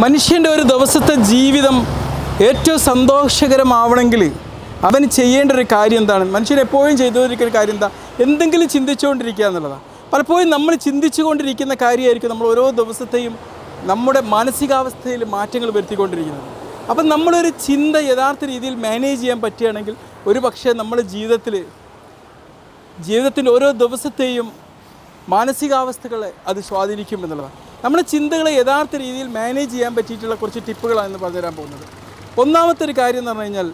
മനുഷ്യൻ്റെ ഒരു ദിവസത്തെ ജീവിതം ഏറ്റവും സന്തോഷകരമാവണമെങ്കിൽ അവൻ ചെയ്യേണ്ട ഒരു കാര്യം എന്താണ്? മനുഷ്യൻ എപ്പോഴും ചെയ്തുകൊണ്ടിരിക്കുന്ന കാര്യം എന്താ? എന്തെങ്കിലും ചിന്തിച്ചുകൊണ്ടിരിക്കുക എന്നുള്ളതാണ്. പലപ്പോഴും നമ്മൾ ചിന്തിച്ചുകൊണ്ടിരിക്കുന്ന കാര്യമായിരിക്കും നമ്മൾ ഓരോ ദിവസത്തെയും നമ്മുടെ മാനസികാവസ്ഥയിൽ മാറ്റങ്ങൾ വരുത്തിക്കൊണ്ടിരിക്കുന്നത്. അപ്പം നമ്മളൊരു ചിന്ത യഥാർത്ഥ രീതിയിൽ മാനേജ് ചെയ്യാൻ പറ്റുകയാണെങ്കിൽ ഒരു പക്ഷേ നമ്മുടെ ജീവിതത്തിൻ്റെ ഓരോ ദിവസത്തെയും മാനസികാവസ്ഥകളെ അത് സ്വാധീനിക്കും എന്നുള്ളതാണ്. നമ്മുടെ ചിന്തകളെ യഥാർത്ഥ രീതിയിൽ മാനേജ് ചെയ്യാൻ പറ്റിയിട്ടുള്ള കുറച്ച് ടിപ്പുകളാണ് ഇന്ന് പറഞ്ഞുതരാൻ പോകുന്നത്. ഒന്നാമത്തെ ഒരു കാര്യം എന്ന് പറഞ്ഞു കഴിഞ്ഞാൽ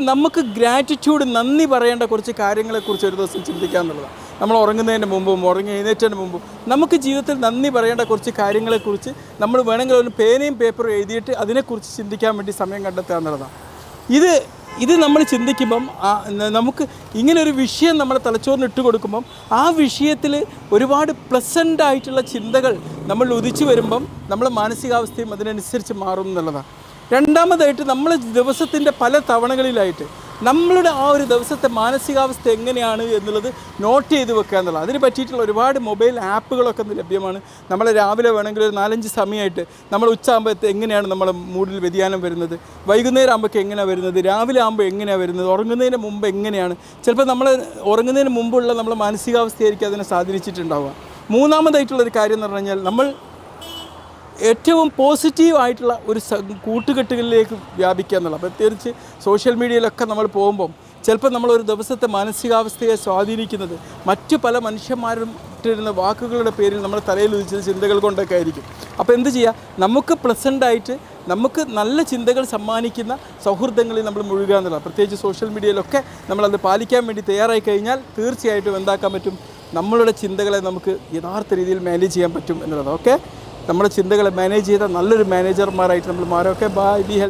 നമുക്ക് ഗ്രാറ്റിറ്റ്യൂഡ്, നന്ദി പറയേണ്ട കുറച്ച് കാര്യങ്ങളെക്കുറിച്ച് ഒരു ദിവസം ചിന്തിക്കുക എന്നുള്ളതാണ്. നമ്മൾ ഉറങ്ങുന്നതിന് മുമ്പും എഴുന്നേറ്റതിന് മുമ്പും നമുക്ക് ജീവിതത്തിൽ നന്ദി പറയേണ്ട കുറച്ച് കാര്യങ്ങളെക്കുറിച്ച് നമ്മൾ വേണമെങ്കിൽ ഒരു പേനയും പേപ്പറും എഴുതിയിട്ട് അതിനെക്കുറിച്ച് ചിന്തിക്കാൻ വേണ്ടി സമയം കണ്ടെത്തുക എന്നുള്ളതാണ്. ഇത് നമ്മൾ ചിന്തിക്കുമ്പം നമുക്ക് ഇങ്ങനൊരു വിഷയം നമ്മുടെ തലച്ചോറിന് ഇട്ട് കൊടുക്കുമ്പം ആ വിഷയത്തിൽ ഒരുപാട് പ്ലസൻ്റായിട്ടുള്ള ചിന്തകൾ നമ്മൾ ഉദിച്ചു വരുമ്പം നമ്മുടെ മാനസികാവസ്ഥയും അതിനനുസരിച്ച് മാറും എന്നുള്ളതാണ്. രണ്ടാമതായിട്ട് നമ്മൾ ദിവസത്തിൻ്റെ പല തവണകളിലായിട്ട് നമ്മളുടെ ആ ഒരു ദിവസത്തെ മാനസികാവസ്ഥ എങ്ങനെയാണ് എന്നുള്ളത് നോട്ട് ചെയ്ത് വെക്കുക എന്നുള്ളത്. അതിന് പറ്റിയിട്ടുള്ള ഒരുപാട് മൊബൈൽ ആപ്പുകളൊക്കെ ലഭ്യമാണ്. നമ്മൾ രാവിലെ വേണമെങ്കിൽ ഒരു 4-5 സമയമായിട്ട് നമ്മൾ ഉച്ചയാകുമ്പോഴത്തെ എങ്ങനെയാണ് നമ്മുടെ മൂഡിൽ വ്യതിയാനം വരുന്നത്, വൈകുന്നേരം ആകുമ്പോഴേക്ക് എങ്ങനെയാണ് വരുന്നത്, രാവിലെ ആകുമ്പോൾ എങ്ങനെയാണ് വരുന്നത്, ഉറങ്ങുന്നതിന് മുമ്പ് എങ്ങനെയാണ്, ചിലപ്പോൾ നമ്മൾ ഉറങ്ങുന്നതിന് മുമ്പുള്ള നമ്മുടെ മാനസികാവസ്ഥയായിരിക്കും അതിനെ സ്വാധീനിച്ചിട്ടുണ്ടാവുക. മൂന്നാമതായിട്ടുള്ളൊരു കാര്യം എന്ന് പറഞ്ഞു കഴിഞ്ഞാൽ നമ്മൾ ഏറ്റവും പോസിറ്റീവായിട്ടുള്ള ഒരു കൂട്ടുകെട്ടുകളിലേക്ക് വ്യാപിക്കുക എന്നുള്ളത്. പ്രത്യേകിച്ച് സോഷ്യൽ മീഡിയയിലൊക്കെ നമ്മൾ പോകുമ്പം ചിലപ്പോൾ നമ്മളൊരു ദിവസത്തെ മാനസികാവസ്ഥയെ സ്വാധീനിക്കുന്നത് മറ്റു പല മനുഷ്യന്മാരും ഇട്ടിരുന്ന വാക്കുകളുടെ പേരിൽ നമ്മുടെ തലയിൽ ഉദിച്ച ചിന്തകൾ കൊണ്ടൊക്കെ ആയിരിക്കും. അപ്പോൾ എന്ത് ചെയ്യുക, നമുക്ക് പ്ലസൻ്റായിട്ട് നമുക്ക് നല്ല ചിന്തകൾ സമ്മാനിക്കുന്ന സൗഹൃദങ്ങളിൽ നമ്മൾ മുഴുകുക എന്നുള്ളത്. പ്രത്യേകിച്ച് സോഷ്യൽ മീഡിയയിലൊക്കെ നമ്മളത് പാലിക്കാൻ വേണ്ടി തയ്യാറായി കഴിഞ്ഞാൽ തീർച്ചയായിട്ടും എന്താക്കാൻ പറ്റും, നമ്മളുടെ ചിന്തകളെ നമുക്ക് യഥാർത്ഥ രീതിയിൽ മാനേജ് ചെയ്യാൻ പറ്റും എന്നുള്ളത്. ഓക്കെ, നമ്മുടെ ചിന്തകളെ മാനേജ് ചെയ്ത നല്ലൊരു മാനേജർമാരായിട്ട് നമ്മൾ മാറും. Okay, bye, be health.